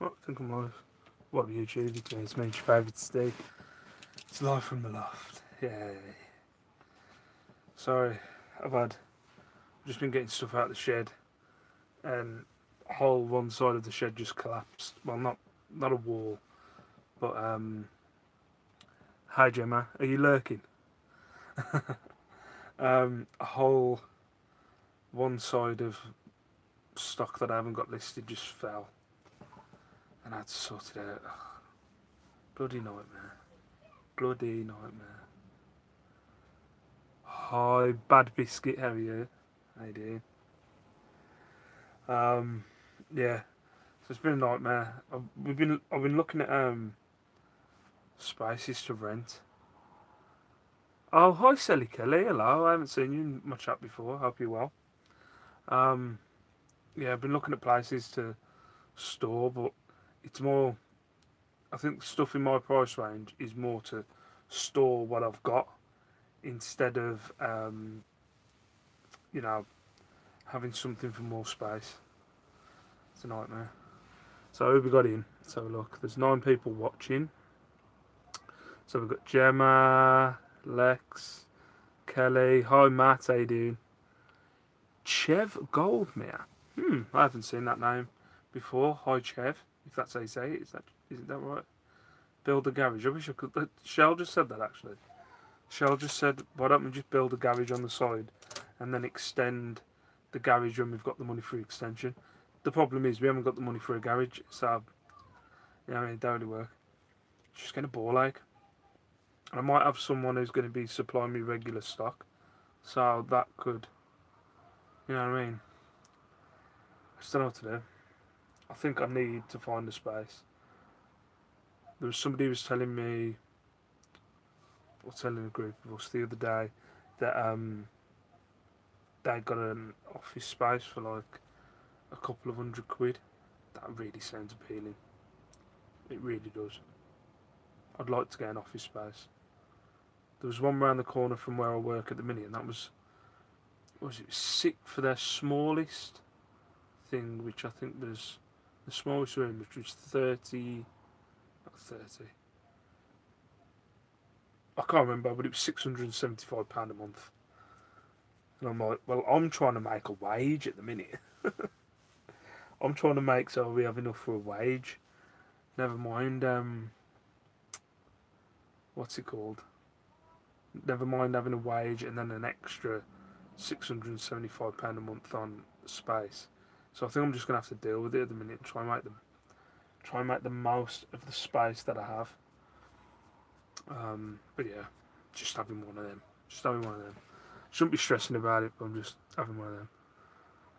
What? I think I'm live. What are YouTube? It's me, your favourite Steve. It's live from the loft. Yay. Sorry, I've just been getting stuff out of the shed, and whole one side of the shed just collapsed. Well, not a wall, but hi Gemma, are you lurking? A whole one side of stock that I haven't got listed just fell, and I had to sort it out. Bloody nightmare. Bloody nightmare. Hi, Bad Biscuit, how are you? How you doing? Yeah, so it's been a nightmare. I've been looking at spaces to rent. Oh, hi Sally Kelly, hello. I haven't seen you in my chat before. Hope you're well. Um, yeah, I've been looking at places to store, but it's more. I think stuff in my price range is more to store what I've got instead of you know, having something for more space. It's a nightmare. So who we got in? Let's have a look. There's 9 people watching. So we've got Gemma, Lex, Kelly. Hi Matt, how you doing? Chev Goldmere. I haven't seen that name before. Hi Chev, if that's how you say it. Isn't that right? Build a garage. I wish I could. Shell just said that actually. Shell just said, why don't we just build a garage on the side and then extend the garage when we've got the money for extension. The problem is we haven't got the money for a garage, so you know, it don't really work. Just get a ball ache. I might have someone who's going to be supplying me regular stock, so that could, you know what I mean. I just don't know what to do. I think I need to find a space. There was somebody who was telling me, or telling a group of us the other day, that they got an office space for like a couple of £100. That really sounds appealing. It really does. I'd like to get an office space. There was one round the corner from where I work at the minute, and that was it sick for their smallest thing, which I think was the smallest room, which was 30. Not 30. I can't remember, but it was £675 a month. And I'm like, well, I'm trying to make a wage at the minute. I'm trying to make so we have enough for a wage. Never mind, what's it called? Never mind having a wage and then an extra £675 a month on space. So I think I'm just gonna have to deal with it at the minute and try and make the most of the space that I have. But yeah, just having one of them. Shouldn't be stressing about it, but I'm just having one of them.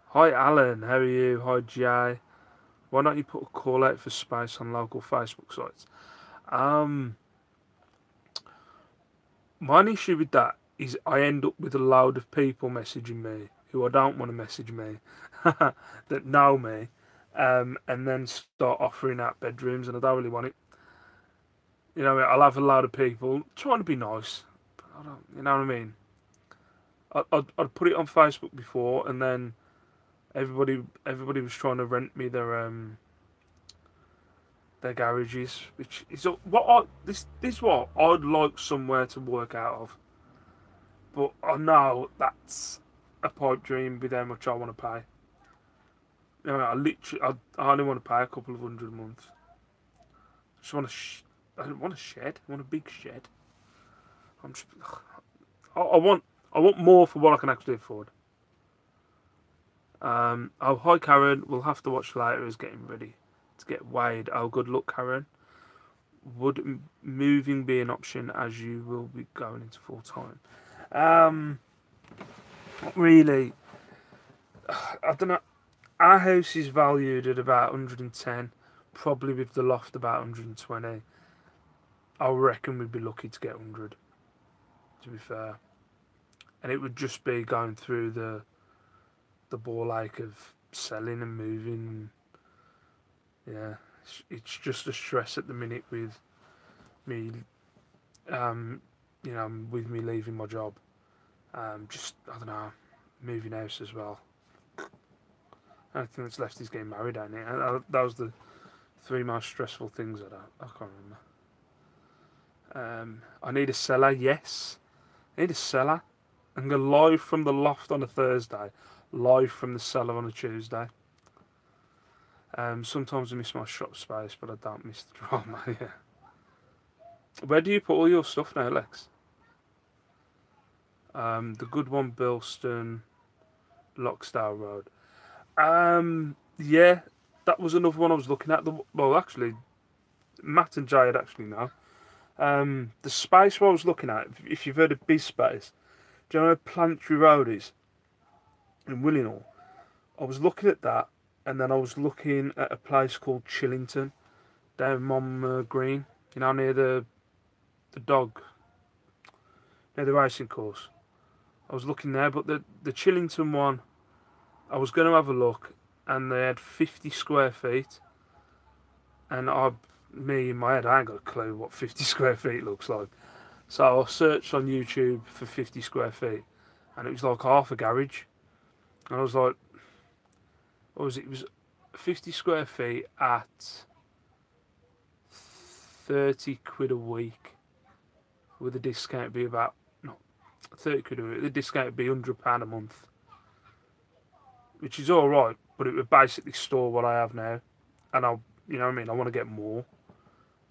Hi Alan, how are you? Hi Jay. Why don't you put a call out for space on local Facebook sites? My issue with that is I end up with a load of people messaging me who I don't want to message me, that know me, and then start offering out bedrooms, and I don't really want it. You know, I'll have a load of people trying to be nice, but I don't. You know what I mean? I'd put it on Facebook before, and then everybody was trying to rent me their garages, which is this is what I'd like somewhere to work out of. But I know that's a pipe dream with how much I want to pay. You know, I only want to pay a couple of £100 a month. I just want I don't want a shed. I want a big shed. I'm just, I want more for what I can actually afford. Oh, hi Karen. We'll have to watch later. Is getting ready to get weighed. Oh, good luck, Karen. Would moving be an option as you will be going into full time? Not really. I don't know. Our house is valued at about 110, probably with the loft about 120. I reckon we'd be lucky to get 100, to be fair. And it would just be going through the ball ache of selling and moving. Yeah, it's just a stress at the minute with me, you know, with me leaving my job. Just, I don't know, moving house as well. The only thing that's left is getting married, ain't it? That was the 3 most stressful things I can't remember. I need a cellar, yes. I need a cellar. I'm going live from the loft on a Thursday, live from the cellar on a Tuesday. Sometimes I miss my shop space, but I don't miss the drama, yeah. Where do you put all your stuff now, Lex? The good one, Bilston, Loxdale Road. Yeah, that was another one I was looking at. Well, actually, Matt and Jay had actually know. The space where I was looking at, if you've heard of Biz Space, do you know where Planetary Road is? In Willinghall. I was looking at that, and then I was looking at a place called Chillington, down Monmouth Green, you know, near the dog, near the racing course. I was looking there, but the Chillington one, I was going to have a look, and they had 50 square feet, and me in my head, I ain't got a clue what 50 square feet looks like. So I searched on YouTube for 50 square feet, and it was like half a garage. And I was like, what was it? It was 50 square feet at 30 quid a week. With a discount, it'd be about, not 30 quid a week, the discount would be £100 a month. Which is alright, but it would basically store what I have now. And you know what I mean, I want to get more.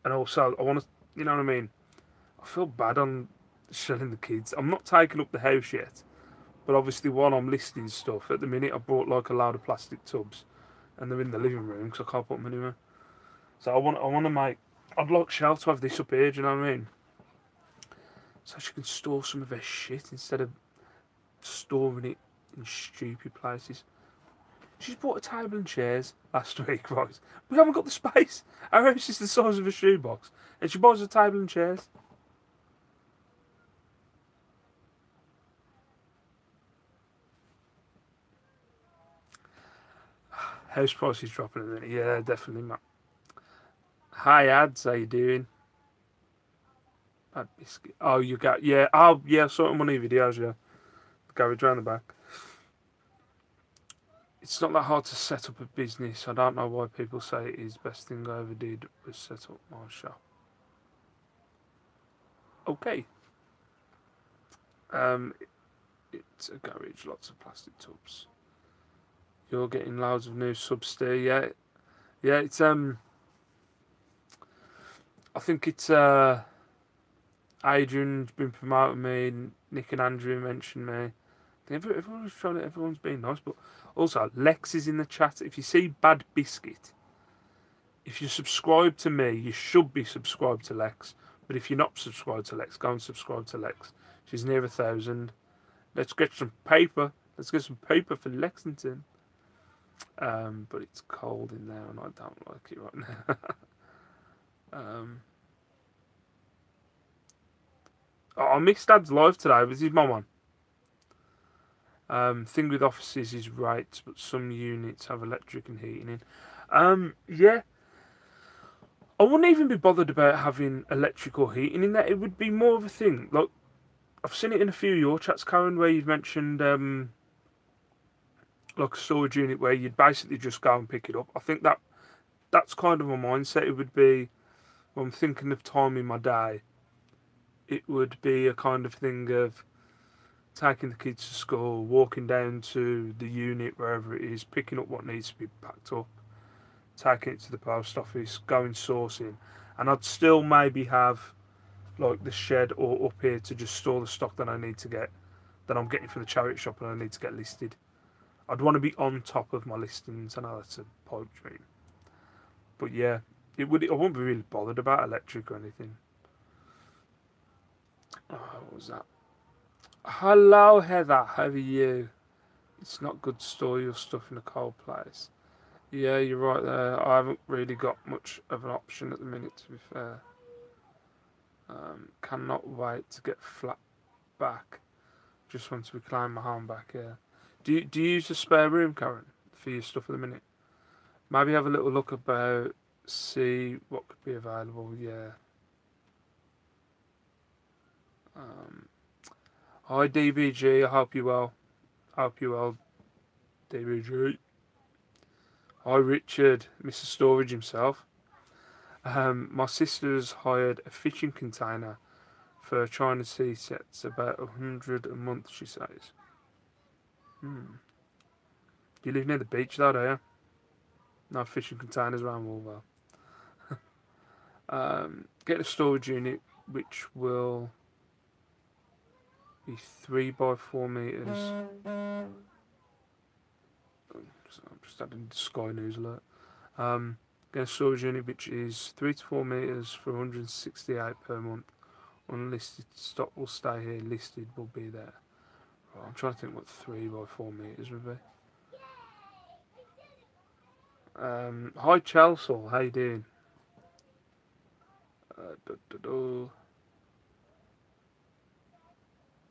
And also, I want to, you know what I mean, I feel bad on selling the kids. I'm not taking up the house yet. But obviously, while I'm listing stuff, at the minute I bought like a load of plastic tubs, and they're in the living room because I can't put them anywhere. So I want to make. I'd like Shell to have this up here. Do you know what I mean? So she can store some of her shit instead of storing it in stupid places. She's bought a table and chairs last week, right? We haven't got the space. Our house is the size of a shoebox, and she buys a table and chairs. House prices dropping a minute. Yeah, definitely, Matt. Hi, ads. How you doing? Bad biscuit. Oh, you got, yeah. Oh, yeah, I saw it on one of your videos, yeah. The garage round the back. It's not that hard to set up a business. I don't know why people say it is. Best thing I ever did was set up my shop. Okay. It's a garage, lots of plastic tubs. You're getting loads of new subs there, yeah. Yeah, it's I think it's Adrian's been promoting me, Nick and Andrew mentioned me. Everyone's trying to, everyone's being nice, but also Lex is in the chat. If you see Bad Biscuit, if you subscribe to me, you should be subscribed to Lex. But if you're not subscribed to Lex, go and subscribe to Lex. She's near 1,000. Let's get some paper. Let's get some paper for Lexington. But it's cold in there and I don't like it right now. I missed Dad's live today. Was his mum on? Thing with offices is right, but some units have electric and heating in. Yeah. I wouldn't even be bothered about having electric or heating in there. It would be more of a thing. Like, I've seen it in a few of your chats, Karen, where you've mentioned like a storage unit where you'd basically just go and pick it up. I think that's kind of my mindset. It would be, when I'm thinking of time in my day, it would be a kind of thing of taking the kids to school, walking down to the unit, wherever it is, picking up what needs to be packed up, taking it to the post office, going sourcing, and I'd still maybe have like the shed or up here to just store the stock that I need to get, that I'm getting from the charity shop and I need to get listed. I'd want to be on top of my listings. I know that's a pipe dream, but yeah, I wouldn't be really bothered about electric or anything. Oh, what was that? Hello, Heather. How are you? It's not good to store your stuff in a cold place. Yeah, you're right there. I haven't really got much of an option at the minute, to be fair. Cannot wait to get flat back. Just want to reclaim my home back here. Do you use a spare room, Karen, for your stuff at the minute? Maybe have a little look about, see what could be available. Yeah. Hi DBG, I hope you well. DBG. Hi Richard, Mr. Storage himself. My sister's hired a fishing container for trying to see sets about 100 a month, she says. You live near the beach though, do you? No fishing containers around Wolverhampton. Get a storage unit which will be 3 by 4 metres. So I'm just adding the Sky News alert. Get a storage unit which is 3 to 4 metres for 168 per month. Unlisted stock will stay here, listed will be there. Right, I'm trying to think what 3 by 4 metres would be. Hi Chelsea, how you doing?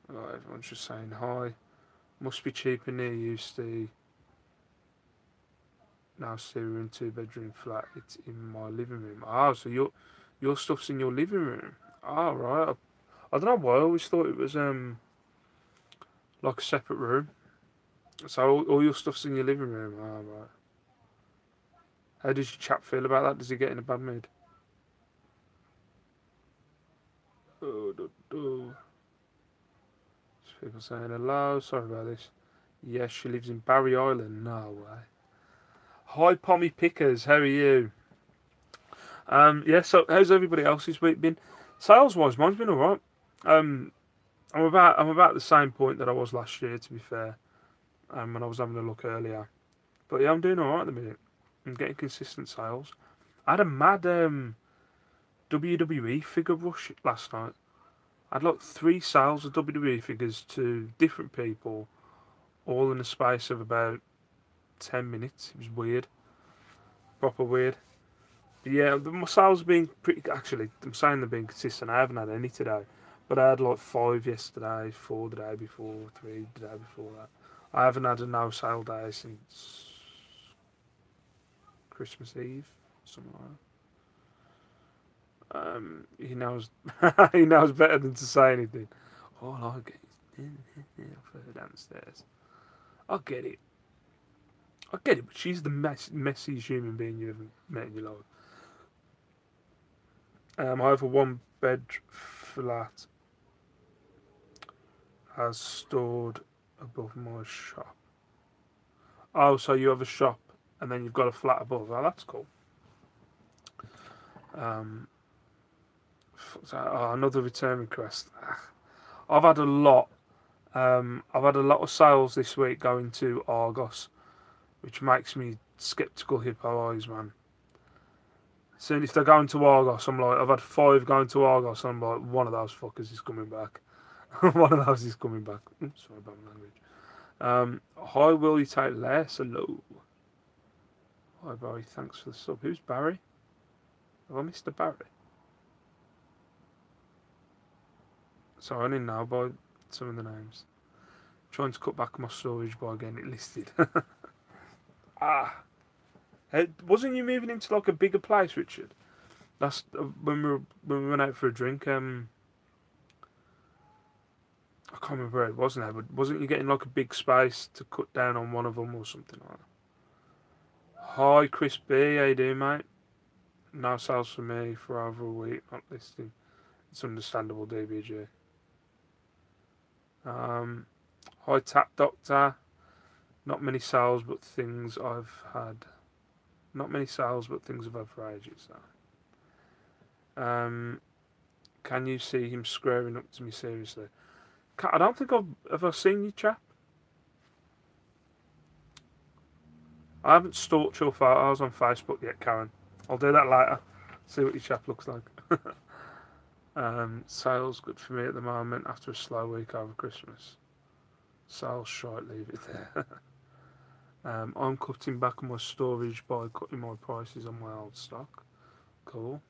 Right, everyone's just saying hi. Must be cheaper near you, Steve. Now, Steve, we're in 2-bedroom flat. It's in my living room. Oh, so your stuff's in your living room. Oh, right. I don't know why I always thought it was like a separate room. So all your stuff's in your living room. Oh, right. How does your chap feel about that? Does he get in a bad mood? People saying hello. Sorry about this. Yes, she lives in Barry Island. No way. Hi, Pommy Pickers. How are you? Yeah. So, how's everybody else's week been? Sales-wise, mine's been alright. I'm about the same point that I was last year, to be fair. When I was having a look earlier. But yeah, I'm doing alright at the minute. I'm getting consistent sales. I had a mad WWE figure rush last night. I had like 3 sales of WWE figures to different people, all in the space of about 10 minutes. It was weird. Proper weird. But yeah, my sales have been pretty... Actually, I'm saying they've been consistent. I haven't had any today. But I had like 5 yesterday, 4 the day before, 3 the day before that. I haven't had a no sale day since Christmas Eve, something like that. He knows he knows better than to say anything. All I get is further downstairs. I get it, but she's the messiest human being you ever met in your life. I have a 1-bed flat as stored above my shop. Oh, so you have a shop and then you've got a flat above. Oh, that's cool. Another return request. I've had a lot. I've had a lot of sales this week going to Argos, which makes me skeptical hippo eyes, man. Soon if they're going to Argos, I'm like, I've had 5 going to Argos, and I'm like, one of those fuckers is coming back. One of those is coming back. Sorry about my language. Hi, will you take less? Hello. Hi, Barry. Thanks for the sub. Who's Barry? Have I missed a Barry? So I didn't know by some of the names. Trying to cut back my storage by getting it listed. Wasn't you moving into like a bigger place, Richard? That's when we went out for a drink. I can't remember where it was now, but wasn't you getting like a big space to cut down on one of them or something like that? Hi, Chris B. How you doing, mate? No sales for me for over a week. Not listing. It's understandable, DBG. Hi, Tap Doctor. Not many sales, but things I've had. Not many sales, but things I've had for ages. So. Can you see him squaring up to me seriously? I don't think I've seen you, chap. I haven't stalked your photos on Facebook yet, Karen. I'll do that later. See what your chap looks like. Sales good for me at the moment after a slow week over Christmas. Sales shite, leave it there. I'm cutting back on my storage by cutting my prices on my old stock. Cool.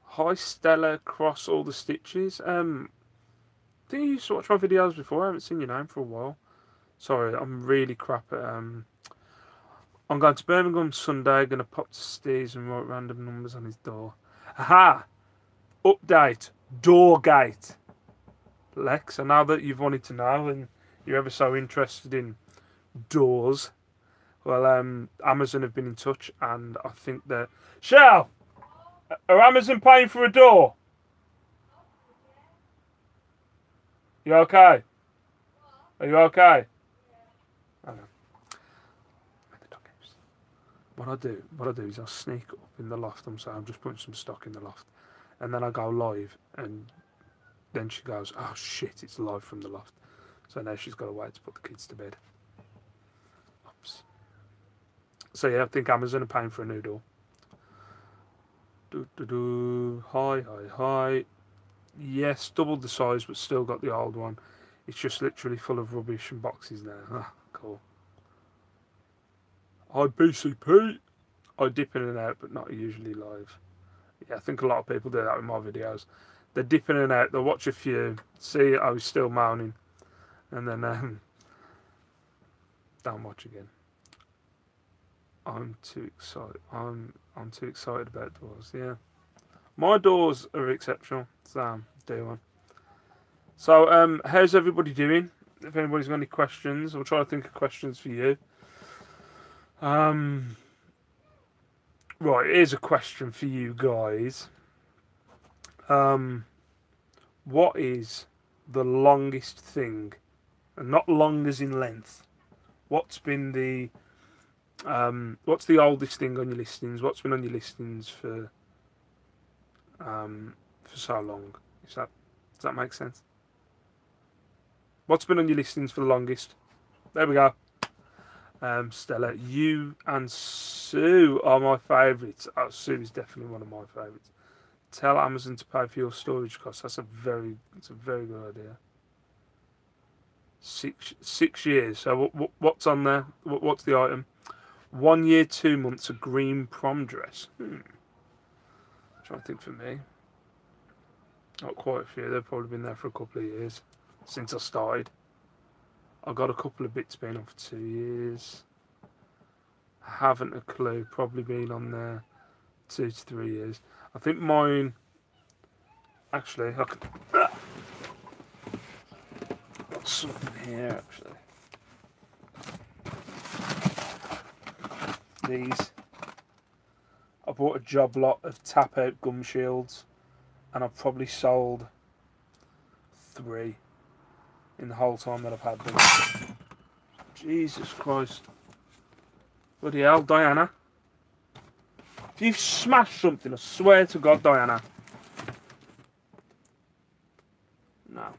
Hi Stella, cross all the stitches. I think you used to watch my videos before. I haven't seen your name for a while. Sorry, I'm really crap at I'm going to Birmingham Sunday, going to pop to Steve's and write random numbers on his door. Aha! Update. Doorgate. Lex, I know that you've wanted to know and you're ever so interested in doors. Well, Amazon have been in touch and I think that... Shell! Are Amazon paying for a door? You okay? Are you okay? I know. What I do is I sneak up in the loft. I'm just putting some stock in the loft, and then I go live, and then she goes, "Oh shit, it's live from the loft." So now she's got to wait to put the kids to bed. Oops. So yeah, I think Amazon are paying for a new door. Hi, hi, hi. Yes, doubled the size, but still got the old one. It's just literally full of rubbish and boxes now. Ah, cool. Hi, BCP. I dip in and out, but not usually live. Yeah, I think a lot of people do that with my videos. They dip in and out, they'll watch a few, see I was still moaning, and then don't watch again. I'm too excited. I'm too excited about doors. Yeah, my doors are exceptional. So do one. So how's everybody doing? If anybody's got any questions, I'll try to think of questions for you. Right, here's a question for you guys. What is the longest thing, and not long as in length? What's been what's the oldest thing on your listings? What's been on your listings for so long? Does that make sense? What's been on your listings for the longest? There we go. Stella, you and Sue are my favourites. Oh, Sue is definitely one of my favourites. Tell Amazon to pay for your storage costs. That's a very good idea. 6 years. So what's on there? What's the item? 1 year, 2 months, a green prom dress. I'm trying to think for me. Not quite a few. They've probably been there for a couple of years since I started. I got a couple of bits been on for 2 years. Haven't a clue. Probably been on there 2 to 3 years. I think mine. Actually, I could. Got something here actually. These. I bought a job lot of tap out gum shields, and I've probably sold 3 in the whole time that I've had them. Jesus Christ. Bloody hell, Diana. If you've smashed something, I swear to God, Diana. No.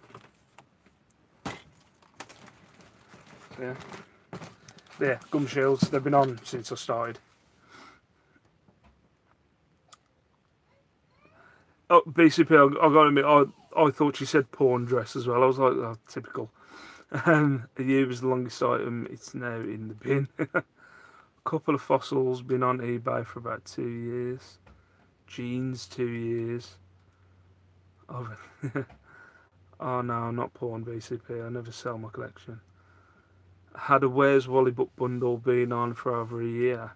Yeah. Yeah, gum shields. They've been on since I started. Oh, BCP, I got to admit, I thought she said porn dress as well. I was like, oh, typical. A year was the longest item. It's now in the bin. Couple of fossils, been on eBay for about 2 years. Jeans, 2 years. Oh, oh no, not porn, BCP. I never sell my collection. Had a Where's Wally book bundle, been on for over a year.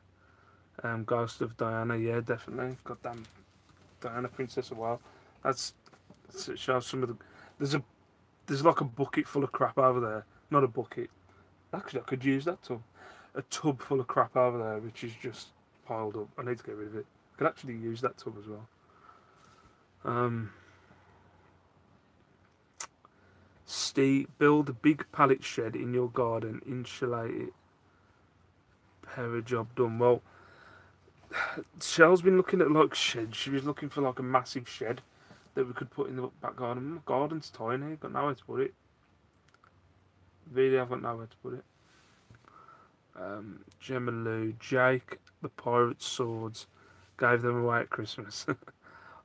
Ghost of Diana, yeah, definitely. Goddamn Diana Princess of Wales. It shows some of the. There's like a bucket full of crap over there. Not a bucket. Actually, I could use that tub. A tub full of crap over there, which is just piled up. I need to get rid of it. I could actually use that tub as well. Steve, build a big pallet shed in your garden, insulate it. Pair job done. Well, Shell's been looking at like sheds. She was looking for like a massive shed that we could put in the back garden. My garden's tiny, got nowhere to put it. Really, I've got nowhere to put it. Gemma Lou, Jake, the pirate swords, gave them away at Christmas.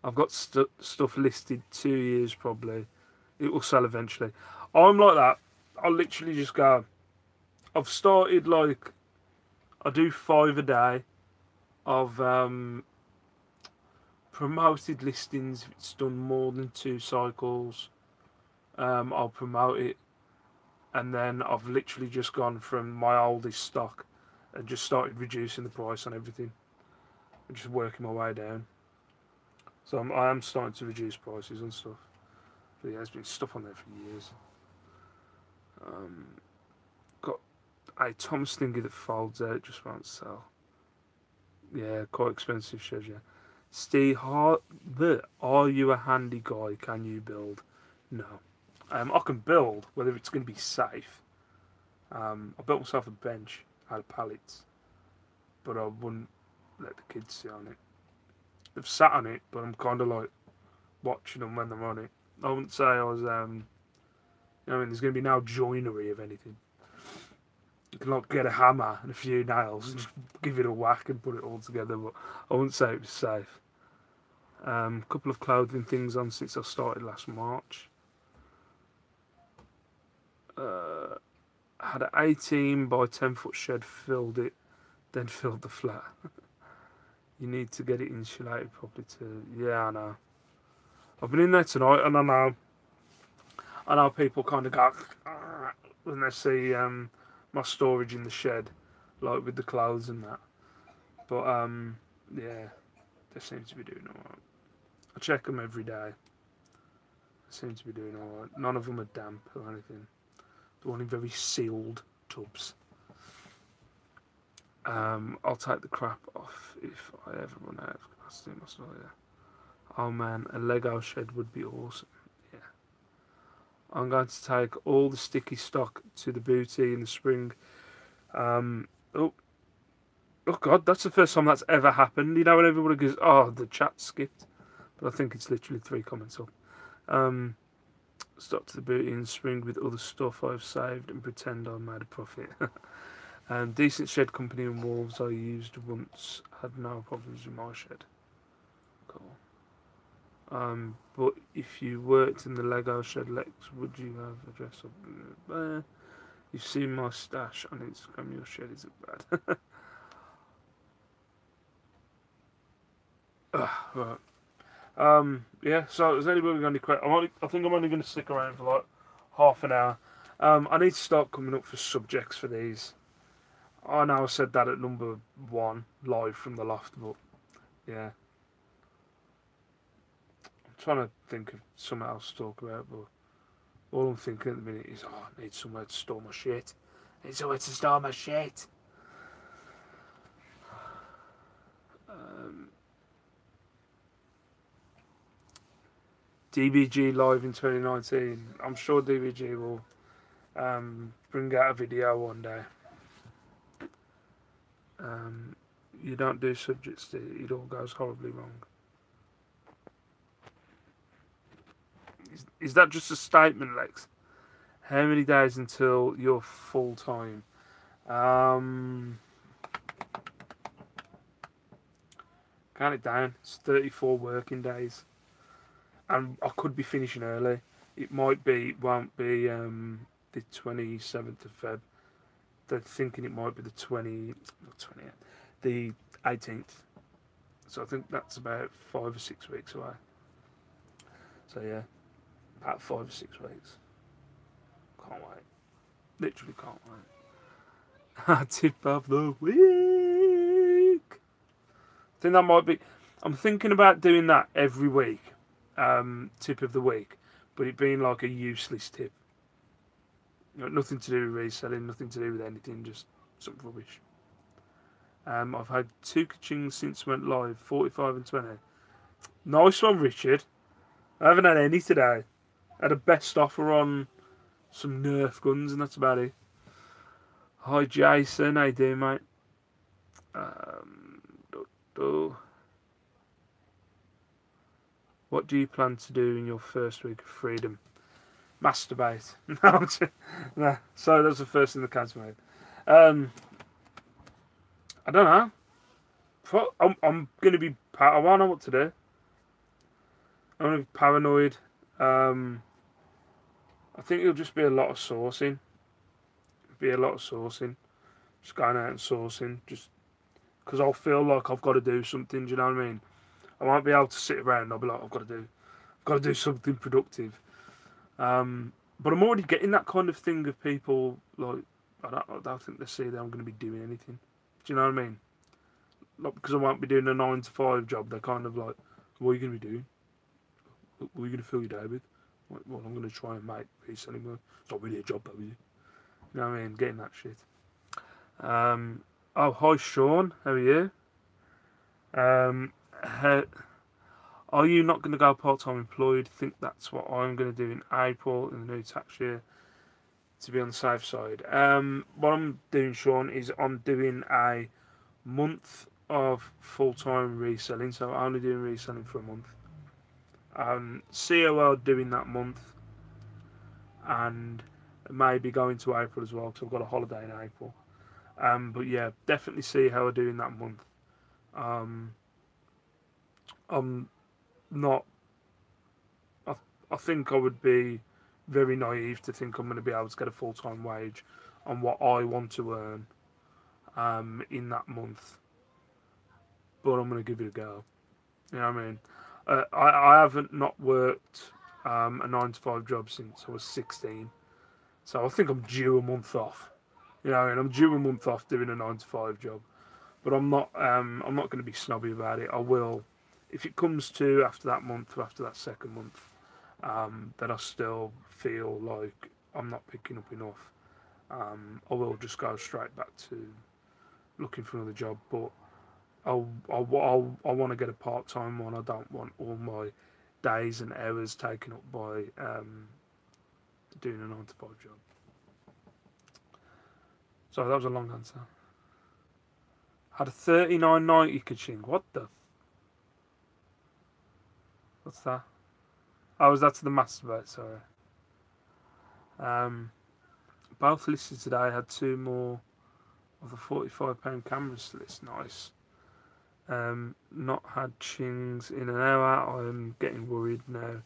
I've got stuff listed 2 years probably. It will sell eventually. I'm like that. I literally just go. I've started like I do 5 a day of promoted listings. If it's done more than 2 cycles, I'll promote it. And then I've literally just gone from my oldest stock and just started reducing the price on everything. And just working my way down. So I am starting to reduce prices and stuff. But yeah, there's been stuff on there for years. Got a Tom Stingy that folds out, just won't sell. Yeah, quite expensive shed, yeah. Steve, are you a handy guy? Can you build? No. I can build, whether it's going to be safe. I built myself a bench out of pallets, but I wouldn't let the kids sit on it. They've sat on it, but I'm kind of like watching them when they're on it. I wouldn't say I was, there's going to be no joinery of anything. You can like get a hammer and a few nails and just give it a whack and put it all together, but I wouldn't say it was safe. A couple of clothing things on since I started last March. I had an 18 by 10 foot shed, filled it, then filled the flat. You need to get it insulated properly too. Yeah, I know. I've been in there tonight and I know people kind of go when they see my storage in the shed, like with the clothes and that. But yeah, they seem to be doing alright. I check them every day. They seem to be doing alright. None of them are damp or anything. They're all in very sealed tubs. I'll take the crap off if I ever run out of capacity in my store, yeah. Oh man, a Lego shed would be awesome. Yeah. I'm going to take all the sticky stock to the booty in the spring. Oh god, that's the first time that's ever happened. You know when everybody goes, oh, the chat skipped. But I think it's literally 3 comments up. Stock to the booty in the spring with other stuff I've saved and pretend I made a profit. Decent shed company in Wolves I used once, had no problems with my shed. Cool. But if you worked in the Lego shed, Lex, would you have a dress up? You've seen my stash on Instagram, your shed isn't bad. Right. Yeah, so has anybody got any questions? I think I'm only going to stick around for like half an hour. I need to start coming up for subjects for these. I know I said that at number 1, live from the loft, but yeah. I'm trying to think of something else to talk about, but all I'm thinking at the minute is, oh, I need somewhere to store my shit. I need somewhere to store my shit. DBG live in 2019. I'm sure DBG will bring out a video one day. You don't do subjects, it all goes horribly wrong. Is that just a statement, Lex? How many days until you're full time? Count it down. It's 34 working days, and I could be finishing early. It won't be the 27th of Feb. They're thinking it might be the 18th. So I think that's about 5 or 6 weeks away. So yeah, about 5 or 6 weeks. Can't wait. Literally can't wait. Tip of the week. I think that might be. I'm thinking about doing that every week. Tip of the week, but it being like a useless tip. You know, nothing to do with reselling, nothing to do with anything, just some rubbish. I've had 2 kachings since went live, 45 and 20. Nice one, Richard. I haven't had any today. I had a best offer on some Nerf guns, and that's about it. Hi, Jason. How you doing, mate? What do you plan to do in your first week of freedom? Masturbate. No, sorry, that's the first thing that comes to mind. I don't know. I'm going to be... I won't know what to do. I'm going to be paranoid. I think it'll just be a lot of sourcing. Just going out and sourcing. Just because I'll feel like I've got to do something. Do you know what I mean? I won't be able to sit around and I'll be like, I've got to do something productive. But I'm already getting that kind of thing of people like I don't think they see that I'm going to be doing anything. Do you know what I mean? Not because I won't be doing a 9 to 5 job. They're kind of like, what are you going to be doing? What are you going to fill your day with? Well, I'm going to try and make reselling work. It's not really a job, though, is it? You know what I mean? Getting that shit. Oh, hi, Sean. How are you? Are you not going to go part-time employed? I think that's what I'm going to do in April in the new tax year, to be on the safe side. What I'm doing, Sean, is I'm doing a month of full-time reselling, so I'm only doing reselling for a month. COL doing that month, and maybe going to April as well, because I've got a holiday in April. But yeah, definitely see how I do in that month. I'm not. I think I would be very naive to think I'm going to be able to get a full-time wage on what I want to earn in that month. But I'm going to give it a go. You know what I mean? I haven't not worked a 9 to 5 job since I was 16, so I think I'm due a month off. You know, and I'm due a month off doing a 9 to 5 job. But I'm not. I'm not going to be snobby about it. I will, if it comes to after that month or after that second month, that I still feel like I'm not picking up enough. I will just go straight back to looking for another job. But I want to get a part-time one. I don't want all my days and hours taken up by doing a 9 to 5 job. So that was a long answer. Had a 39.90 kaching. What the? What's that? Oh, that's the masturbate. Sorry. Both listed today. I had 2 more of the £45 cameras list. Nice. Not had chings in an hour. I'm getting worried now,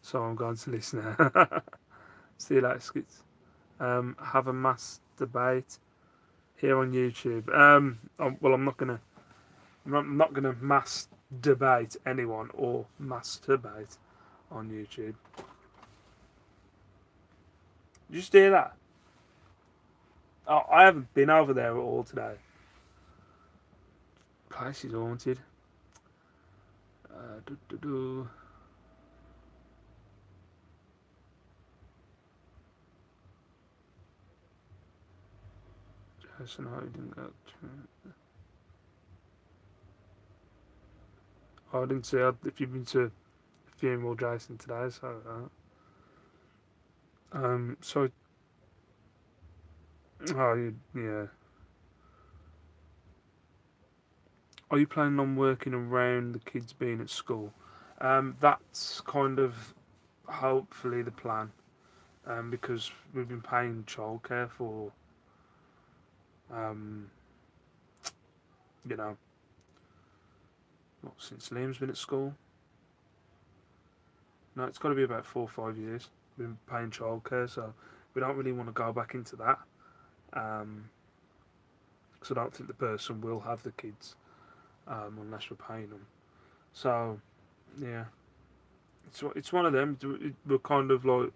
so I'm going to listen now. See you later, skits. Have a mass debate here on YouTube. Well, I'm not gonna mass debate anyone or masturbate on YouTube. Did you just hear that? Oh, I haven't been over there at all today. Place is haunted. Jason, I didn't go. I didn't see if you've been to funeral, Jason, today. So, so. Oh, yeah. Are you planning on working around the kids being at school? That's kind of hopefully the plan, because we've been paying childcare for, you know, since Liam's been at school. No, it's got to be about 4 or 5 years. We've been paying childcare, so we don't really want to go back into that, because I don't think the person will have the kids unless we're paying them. So, yeah, it's one of them. We're kind of like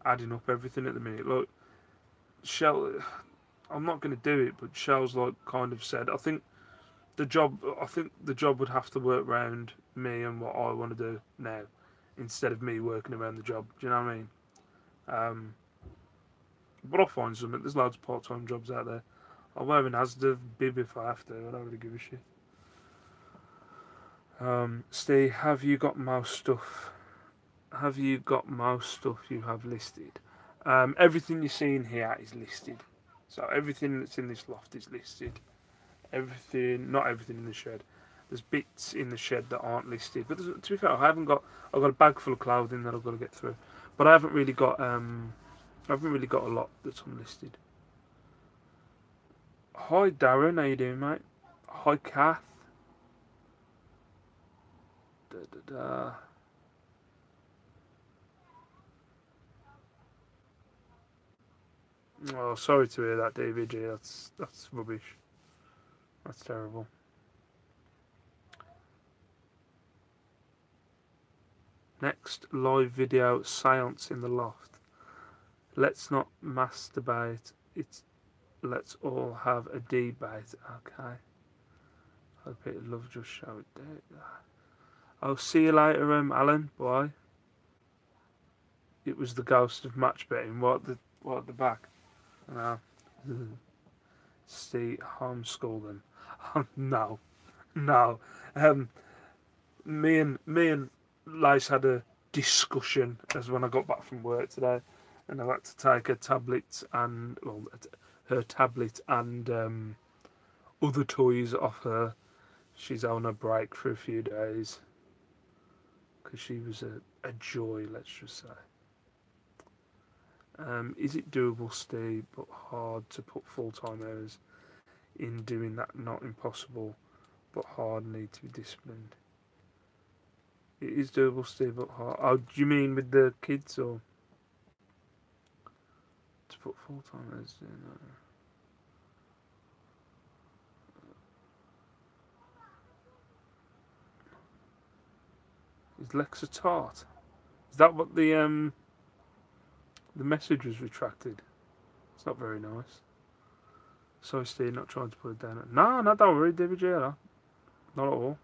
adding up everything at the minute. Like Shell, I'm not going to do it, but Shell's like kind of said, I think the job would have to work around me and what I want to do now, instead of me working around the job. Do you know what I mean? But I'll find something. There's loads of part-time jobs out there. I'll wear an Asda bib if I have to. I don't really give a shit. Steve, have you got mouse stuff? Have you got mouse stuff you have listed? Everything you're seeing here is listed. So everything that's in this loft is listed. Not everything in the shed. There's bits in the shed that aren't listed. But to be fair, I've got a bag full of clothing that I've got to get through. But I haven't really got a lot that's unlisted. Hi Darren, how you doing, mate? Hi Kath. Oh, sorry to hear that, DVG. That's rubbish. That's terrible. Next live video seance in the loft. Let's not masturbate. Let's all have a debate. Okay. Hope it love just show it there. I'll see you later, Alan. Bye. It was the ghost of match betting. What at the back? No. See, homeschool them. No. me and Lace had a discussion as when I got back from work today, and I had to take her tablet and her tablet and other toys off her. She's on a break for a few days because she was a joy, let's just say. Is it doable, Steve, but hard to put full-time hours in doing that? Not impossible, but hard, need to be disciplined. It is doable, Steve, but hard. Oh, do you mean with the kids, or to put full-time hours in? Is Lex a tart? Is that what the message was retracted? It's not very nice. Sorry, Steve, not trying to put it down. No, don't worry, David Not at all.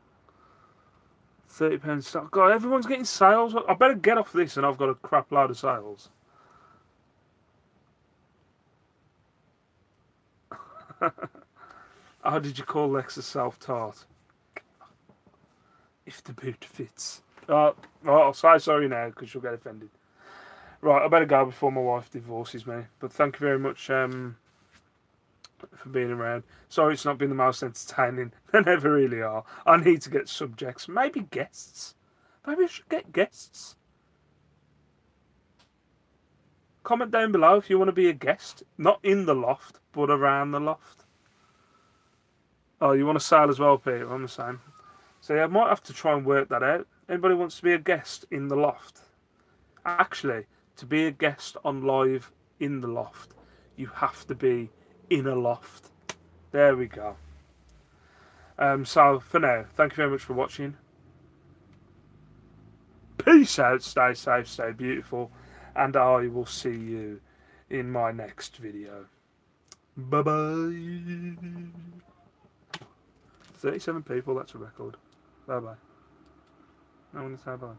£30. God, everyone's getting sales. I better get off this, and I've got a crap load of sales. How did you call Lex a self-tart? If the boot fits. Right, I'll say sorry now because she'll get offended. Right, I better go before my wife divorces me. But thank you very much for being around. Sorry it's not been the most entertaining. They never really are. I need to get subjects. Maybe guests. Maybe I should get guests. Comment down below if you want to be a guest. Not in the loft, but around the loft. Oh, you want to sail as well, Peter? I'm the same. So yeah, I might have to try and work that out. Anybody wants to be a guest in the loft? Actually, to be a guest on live in the loft, you have to be in a loft. There we go. So for now, thank you very much for watching. Peace out, stay safe, stay beautiful, and I will see you in my next video. Bye bye. 37 people, that's a record. Bye bye. I want to say bye.